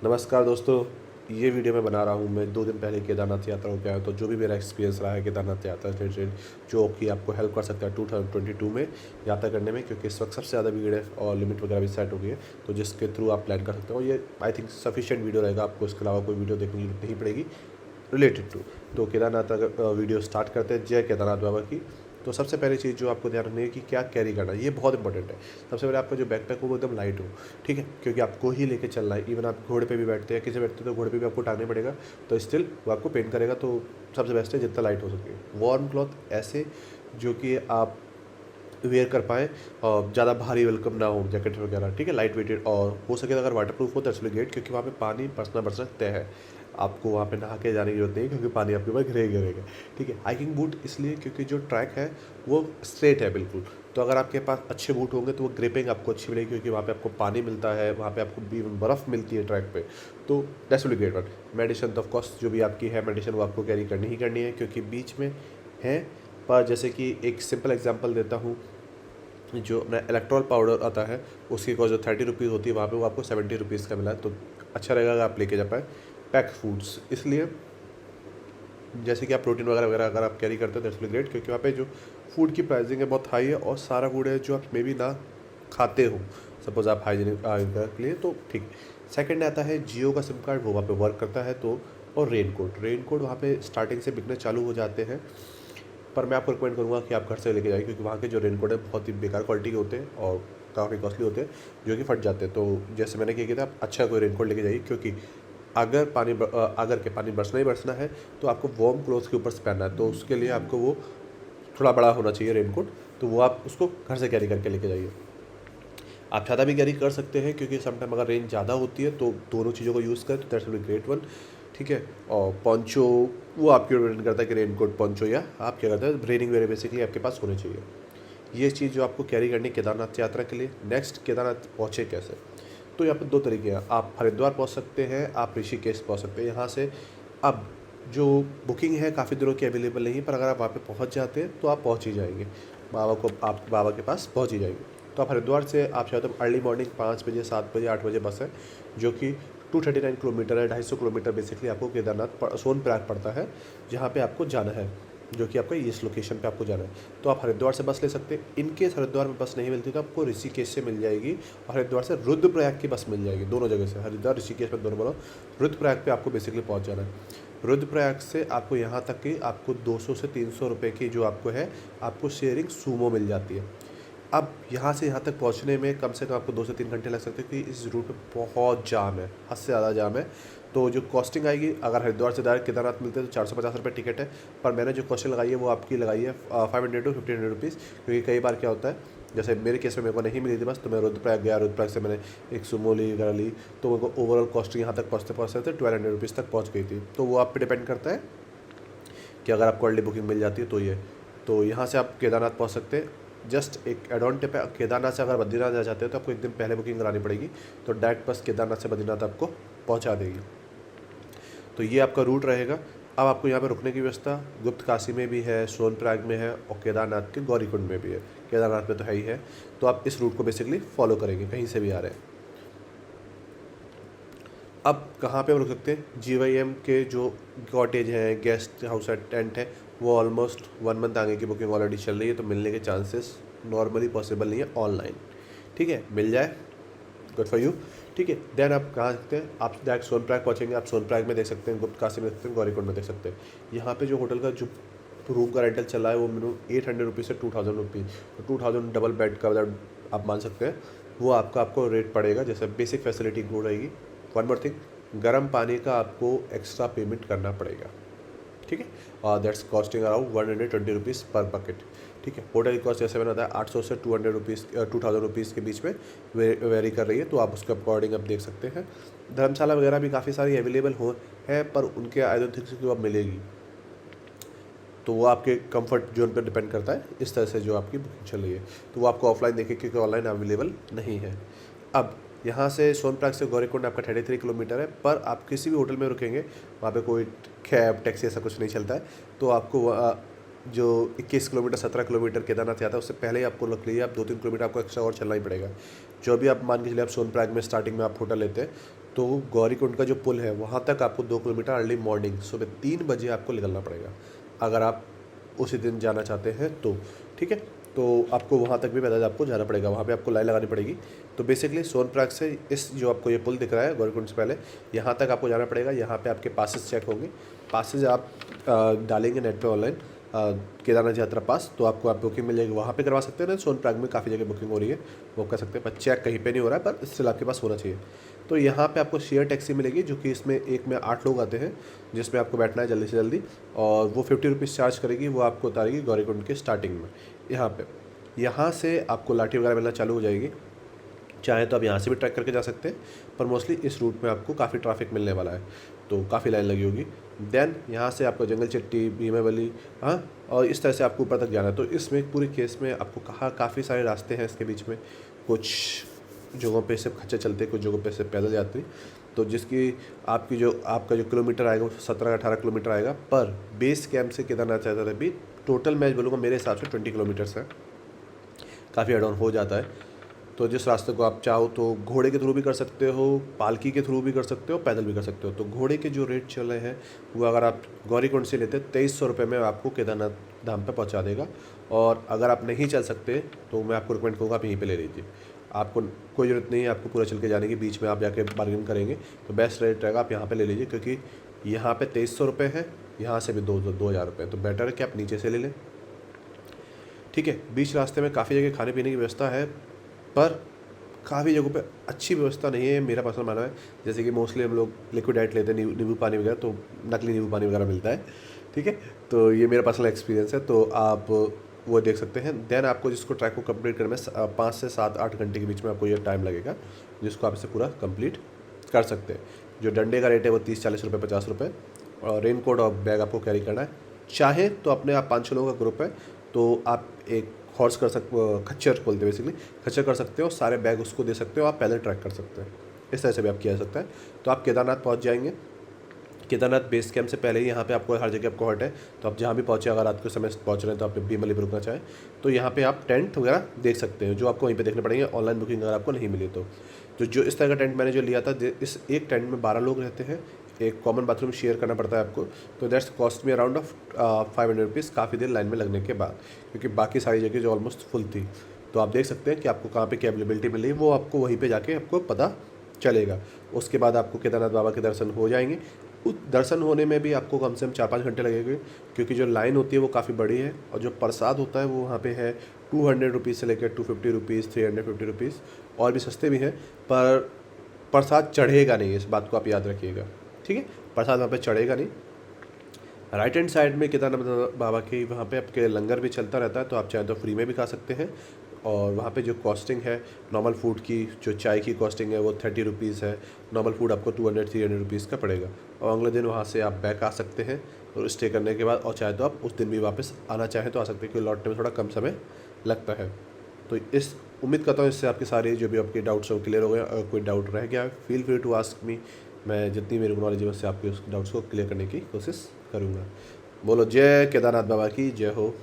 नमस्कार दोस्तों, ये वीडियो मैं बना रहा हूँ। मैं 2 दिन पहले केदारनाथ यात्रा होके आया, तो जो भी मेरा एक्सपीरियंस रहा है केदारनाथ यात्रा से रिलेटेड, जो कि आपको हेल्प कर सकता है 2022 में यात्रा करने में, क्योंकि इस वक्त सबसे ज़्यादा भीड़ है और लिमिट वगैरह भी सेट हो गई है, तो जिसके थ्रू आप प्लान कर सकते हो। ये आई थिंक सफिशिएंट वीडियो रहेगा, आपको इसके अलावा कोई वीडियो देखने की जरूरत नहीं पड़ेगी रिलेटेड टू। तो केदारनाथ का वीडियो स्टार्ट करते हैं, जय केदारनाथ बाबा की। तो सबसे पहली चीज़ जो आपको ध्यान रखनी है कि क्या कैरी करना है, ये बहुत इंपॉर्टेंट है। सबसे पहले आपका जो बैकपैक हो वो एकदम लाइट हो, ठीक है, क्योंकि आपको ही लेके चलना है। इवन आप घोड़े पे भी बैठते हैं, किसी बैठते हैं तो घोड़े पे भी आपको टांगना पड़ेगा, तो स्टिल वो आपको पेन करेगा। तो सबसे बेस्ट है जितना लाइट हो सके। वार्म क्लॉथ ऐसे जो कि आप वेयर कर पाएँ और ज़्यादा भारी वेलकम ना हो, जैकेट वगैरह, ठीक है, लाइट वेटेड, और हो सके तो अगर वाटर प्रूफ हो तो एक्चुअली ग्रेट, क्योंकि वहाँ पे पानी बरसना तय है। आपको वहाँ पे नहा के जाने की जरूरत नहीं है, क्योंकि पानी आपके ऊपर गिरेगा गिरेगा, ठीक है। हाइकिंग बूट इसलिए क्योंकि जो ट्रैक है वो स्ट्रेट है बिल्कुल, तो अगर आपके पास अच्छे बूट होंगे तो वो ग्रिपिंग आपको अच्छी मिलेगी, क्योंकि वहाँ पे आपको पानी मिलता है, वहाँ पे आपको बर्फ़ मिलती है ट्रैक पे। तो that's will great one. Medicine तो ऑफ कोर्स जो भी आपकी है मेडिसिन वो आपको कैरी करनी ही करनी है, क्योंकि बीच में है। पर जैसे कि एक सिंपल एग्जांपल देता हूँ, जो अपना इलेक्ट्रॉल पाउडर आता है उसकी कॉस्ट जो 30 रुपीज़ होती है, वहाँ पे वो आपको 70 रुपीज़ का मिला है, तो अच्छा रहेगा अगर आप लेके जा पाए। पैक फूड्स इसलिए, जैसे कि आप प्रोटीन वगैरह वगैरह अगर आप कैरी करते हो दैट्स विल ग्रेट, क्योंकि वहाँ पे जो फूड की प्राइसिंग है बहुत हाई है, और सारा फूड है जो आप मे बी ना खाते हो, सपोज़ आप हाइजीनिक के लिए, तो ठीक। सेकंड आता है जियो का सिम कार्ड, वो वहाँ पे वर्क करता है तो। और रेनकोट वहाँ पे स्टार्टिंग से बिकने चालू हो जाते हैं, पर मैं आपको रिकमेंड करूँगा कि आप घर से लेके जाइए, क्योंकि वहाँ के जो रेनकोट है बहुत ही बेकार क्वालिटी के होते हैं और काफ़ी कॉस्टली होते हैं, जो कि फट जाते हैं। तो जैसे मैंने क्या किया था, आप अच्छा कोई रेनकोट लेके जाइए, क्योंकि अगर के पानी बरसना ही बरसना है तो आपको वार्म क्लोथ के ऊपर से पहनना है, तो उसके लिए आपको वो थोड़ा बड़ा होना चाहिए रेनकोट, तो वो आप उसको घर से कैरी करके लेके जाइए। आप छाता भी कैरी कर सकते हैं, क्योंकि समटाइम अगर रेंज ज़्यादा होती है तो दोनों चीज़ों को यूज़ करें तो that's will be great one, ठीक है। और पोंचो, वो आपके ऊपर डिपेंड करता है कि रेनकोट पोंचो या आप क्या करते हैं, रेनिंग वेयर बेसिकली आपके पास होने चाहिए। ये चीज़ जो आपको कैरी करनी है केदारनाथ यात्रा के लिए। नेक्स्ट, केदारनाथ पहुँचे कैसे? तो यहाँ पे दो तरीके हैं, आप हरिद्वार पहुँच सकते हैं, आप ऋषिकेश पहुँच सकते हैं यहाँ से। अब जो बुकिंग है काफ़ी दिनों की अवेलेबल नहीं है, पर अगर आप वहाँ पे पहुँच जाते हैं तो आप पहुँच ही जाएंगे, आप बाबा के पास पहुँच ही जाएंगे। तो आप हरिद्वार से आप चाहे तो अर्ली मॉर्निंग 5 बजे, 7 बजे, 8 बजे बस है, जो कि 239 किलोमीटर है, 250 किलोमीटर बेसिकली आपको केदारनाथ सोनप्रयाग पड़ता है, जहाँ पे आपको जाना है, जो कि आपका इस लोकेशन पे आपको जाना है। तो आप हरिद्वार से बस ले सकते हैं। इनकेस हरिद्वार में बस नहीं मिलती तो आपको ऋषिकेश से मिल जाएगी, और हरिद्वार से रुद्रप्रयाग की बस मिल जाएगी, दोनों जगह से, हरिद्वार ऋषिकेश में दोनों बोलो। रुद्रप्रयाग पे आपको बेसिकली पहुंच जाना है। रुद्रप्रयाग से आपको यहाँ तक कि आपको 200 से 300 रुपये की जो आपको है, आपको शेयरिंग सूमो मिल जाती है। अब यहाँ से यहाँ तक पहुँचने में कम से कम आपको 2 से 3 घंटे लग सकते हैं, क्योंकि इस रूट में बहुत जाम है, हद से ज़्यादा जाम है। तो जो कॉस्टिंग आएगी, अगर हरिद्वार से डायरेक्ट केदारनाथ मिलते हैं तो 450 रुपये टिकट है, पर मैंने जो कॉस्टिंग लगाई है वो आपकी लगाई है 500 to 1500 रुपीज़, क्योंकि कई बार क्या होता है, जैसे मेरे केस में मेरे को नहीं मिली थी बस, तो मैं रुद्रप्रयाग गया, रुद्रप्रयाग से मैंने एक सुमो ली वगैरह ली, तो मेरे को ओवरऑल कॉस्टिंग यहाँ तक पहुँचते पहुँचते 1200 रुपीज़ तक पहुँच गई थी। तो वो आप पे डिपेंड करता है कि अगर आपको अर्ली बुकिंग मिल जाती है तो ये, तो यहाँ से आप केदारनाथ पहुँच सकते हैं। जस्ट एक एड ऑन टिप है, केदारनाथ से अगर बद्रीनाथ जा चाहते हो तो आपको एक दिन पहले बुकिंग करानी पड़ेगी, तो डायरेक्ट बस केदारनाथ से बद्रीनाथ आपको पहुँचा देगी। तो ये आपका रूट रहेगा। अब आपको यहाँ पे रुकने की व्यवस्था गुप्त काशी में भी है, सोनप्रयाग में है, और केदारनाथ के गौरीकुंड में भी है। केदारनाथ में तो है ही है, तो आप इस रूट को बेसिकली फॉलो करेंगे कहीं से भी आ रहे हैं। अब कहाँ पे रुक सकते हैं, GYM के जो कॉटेज हैं, गेस्ट हाउस है, टेंट है, वो ऑलमोस्ट 1 मंथ आगे की बुकिंग ऑलरेडी चल रही है, तो मिलने के चांसेस नॉर्मली पॉसिबल नहीं है ऑनलाइन, ठीक है। मिल जाए गुड फॉर यू, ठीक है। देन आप कहाँ सकते हैं, आप डायरेक्ट सोनप्रयाग पहुँचेंगे, आप सोनप्रयाग में देख सकते हैं, गुप्त काशी में देख सकते हैं, गौरीकुंड में देख सकते हैं। यहाँ पे जो होटल का जो रूम का रेंटल चल रहा है वो मिनिमम 800 रुपीज़ से 2000 रुपीज़, तो 2000 डबल बेड का मतलब आप मान सकते हैं, वो आपको रेट पड़ेगा, जैसे बेसिक फैसिलिटी इंक्लूड रहेगी। वन मोर थिंग, गर्म पानी का आपको एक्स्ट्रा पेमेंट करना पड़ेगा, ठीक है, और दैट्स कॉस्टिंग अराउंड 120 रुपीज़ पर बकेट, ठीक है। होटल की कॉस्ट जैसे मैंने बताया 800 से 200 रुपीज़ 2000 रुपीज़ के बीच में वेरी कर रही है, तो आप उसके अकॉर्डिंग आप देख सकते हैं। धर्मशाला वगैरह भी काफ़ी सारी अवेलेबल हो है, पर उनके आई डोंट थिंक कि अब मिलेगी, तो वो आपके कंफर्ट जोन पर डिपेंड करता है, इस तरह से जो आपकी बुकिंग चल रही है, तो वो आपको ऑफलाइन देखें, क्योंकि ऑनलाइन अवेलेबल नहीं है। अब यहाँ से सोनप्रयाग से गौरीकुंड आपका 33 किलोमीटर है, पर आप किसी भी होटल में रुकेंगे वहाँ पे कोई कैब टैक्सी ऐसा कुछ नहीं चलता है, तो आपको जो 21 किलोमीटर 17 किलोमीटर केदारनाथ आता है उससे पहले ही आपको लग लीजिए आप 2-3 किलोमीटर आपको एक्स्ट्रा और चलना ही पड़ेगा। जो भी आप मान के चलिए आप सोनप्रयाग में स्टार्टिंग में आप होटल लेते हैं, तो गौरीकुंड का जो पुल है वहाँ तक आपको 2 किलोमीटर अर्ली मॉर्निंग सुबह 3 बजे आपको निकलना पड़ेगा, अगर आप उसी दिन जाना चाहते हैं तो। ठीक है, तो आपको वहाँ तक भी पैदल आपको जाना पड़ेगा, वहाँ पे आपको लाइन लगानी पड़ेगी। तो बेसिकली सोनप्रयाग से इस जो आपको ये पुल दिख रहा है गौरीकुंड से पहले, यहाँ तक आपको जाना पड़ेगा। यहाँ पे आपके पासेस चेक होंगे, पासेस आप डालेंगे नेट पे ऑनलाइन केदारनाथ यात्रा पास, तो आपको आप बुकिंग मिल जाएगी, वहाँ पे करवा सकते हैं ना। सोनप्रयाग में काफ़ी जगह बुकिंग हो रही है, वो कर सकते हैं, पर चेक कहीं पे नहीं हो रहा है, पर स्टिल आपके पास होना चाहिए। तो यहाँ पे आपको शेयर टैक्सी मिलेगी, जो कि इसमें एक में 8 लोग आते हैं, जिसमें आपको बैठना है जल्दी से जल्दी, और वो 50 रुपीज़ चार्ज करेगी। वो आपको उतारेगी गौरीकुंड के स्टार्टिंग में यहाँ पे। यहाँ से आपको लाठी वगैरह मिलना चालू हो जाएगी, चाहे तो आप यहाँ से भी ट्रैक करके जा सकते हैं, पर मोस्टली इस रूट में आपको काफ़ी ट्रैफिक मिलने वाला है, तो काफ़ी लाइन लगी होगी। देन यहाँ से आपको जंगल चट्टी, भीमावली, हाँ, और इस तरह से आपको ऊपर तक जाना है। तो इसमें पूरे केस में आपको कहा काफ़ी सारे रास्ते हैं इसके बीच में, कुछ जगहों पे सिर्फ खच्चर चलते, कुछ जगहों पे सिर्फ पैदल यात्री। तो जिसकी आपका जो किलोमीटर आएगा वो 17-18 किलोमीटर आएगा, पर बेस कैंप से केदारनाथ यात्रा भी टोटल मैं बोलूँगा मेरे हिसाब से 20 किलोमीटर्स है, काफ़ी एड ऑन हो जाता है। तो जिस रास्ते को आप चाहो तो घोड़े के थ्रू भी कर सकते हो, पालकी के थ्रू भी कर सकते हो, पैदल भी कर सकते हो। तो घोड़े के जो रेट चल रहे हैं वो अगर आप गौरीकुंड से लेते हैं 2300 रुपये में आपको केदारनाथ धाम पे पहुंचा देगा। और अगर आप नहीं चल सकते तो मैं आपको रिकमेंड करूँगा आप यहीं पे ले लीजिए, आपको कोई ज़रूरत नहीं है आपको पूरा चल के जाने की, बीच में आप जाके बार्गेन करेंगे तो बेस्ट रेट रहेगा आप यहाँ पर ले लीजिए, क्योंकि यहाँ पर 2300 रुपये है, यहाँ से भी 2000 रुपये, तो बेटर है कि आप नीचे से ले लें। ठीक है, बीच रास्ते में काफ़ी जगह खाने पीने की व्यवस्था है, पर काफ़ी जगहों पे अच्छी व्यवस्था नहीं है, मेरा पर्सनल मानना है। जैसे कि मोस्टली हम लोग लिक्विड डाइट लेते हैं, नींबू पानी वगैरह, तो नकली नींबू पानी वगैरह मिलता है। ठीक है, तो ये मेरा पर्सनल एक्सपीरियंस है, तो आप वो देख सकते हैं। देन आपको जिसको ट्रैक को कंप्लीट करने में 5 से 7-8 घंटे के बीच में आपको ये टाइम लगेगा, जिसको आप इसे पूरा कंप्लीट कर सकते हैं। जो डंडे का रेट है वो 30-40 रुपये, 50 रुपये, और रेन कोट और बैग आपको कैरी करना है। चाहे तो अपने आप 5-6 लोगों का ग्रुप है तो आप एक हॉर्स कर सकते, खच्चर बोलते हैं बेसिकली, खच्चर कर सकते हो, सारे बैग उसको दे सकते हो, आप पैदल ट्रैक कर सकते हैं, इस तरह से भी आप किया जा सकता है। तो आप केदारनाथ पहुंच जाएंगे। केदारनाथ बेस कैंप से पहले ही यहाँ पे आपको हर जगह आपको हॉट है, तो आप जहाँ भी पहुँचे, अगर रात के समय पहुँच रहे हैं तो आप भीमली पर रुकना चाहें तो यहाँ पे आप टेंट वगैरह देख सकते हैं, जो आपको वहीं पे देखने पड़ेंगे, ऑनलाइन बुकिंग अगर आपको नहीं मिली तो। जो इस तरह का टेंट मैंने जो लिया था, इस एक टेंट में 12 लोग रहते हैं, एक कॉमन बाथरूम शेयर करना पड़ता है आपको, तो दैट्स कॉस्ट में अराउंड ऑफ 500 रुपीज़, काफ़ी देर लाइन में लगने के बाद, क्योंकि बाकी सारी जगह जो ऑलमोस्ट फुल थी। तो आप देख सकते हैं कि आपको कहाँ पे क्या अवेलेबिलिटी मिल रही है, वो आपको वहीं पे जाके आपको पता चलेगा। उसके बाद आपको केदारनाथ बाबा के दर्शन हो जाएंगे। उस दर्शन होने में भी आपको कम से कम 4-5 घंटे लगेंगे, क्योंकि जो लाइन होती है वो काफ़ी बड़ी है, और जो प्रसाद होता है वो वहाँ पे है 200 रुपीज़ से लेकर 250 रुपीज़, 350 रुपीज़, और भी सस्ते भी हैं, पर प्रसाद चढ़ेगा नहीं, इस बात को आप याद रखिएगा। ठीक है, प्रसाद वहाँ पे चढ़ेगा नहीं। राइट हैंड साइड में केदारनाथ बाबा के वहाँ पे आपके लंगर भी चलता रहता है, तो आप चाहें तो फ्री में भी खा सकते हैं। और वहाँ पे जो कॉस्टिंग है नॉर्मल फूड की, जो चाय की कॉस्टिंग है वो 30 रुपीज़ है, नॉर्मल फूड आपको 200-300 रुपीज़ का पड़ेगा। और अगले दिन वहाँ से आप बैक आ सकते हैं और स्टे करने के बाद, और चाहे तो आप उस दिन भी वापस आना चाहें तो आ सकते हैं, क्योंकि लौटने में थोड़ा कम समय लगता है। तो इस उम्मीद करता हूँ इससे आपके सारे जो भी आपके डाउट्स हैं वो क्लियर हो गए। अगर कोई डाउट रह गया feel free to ask me, मैं जितनी मेरी नॉलेज है उससे आपके उस डाउट्स को क्लियर करने की कोशिश करूँगा। बोलो जय केदारनाथ बाबा की जय हो।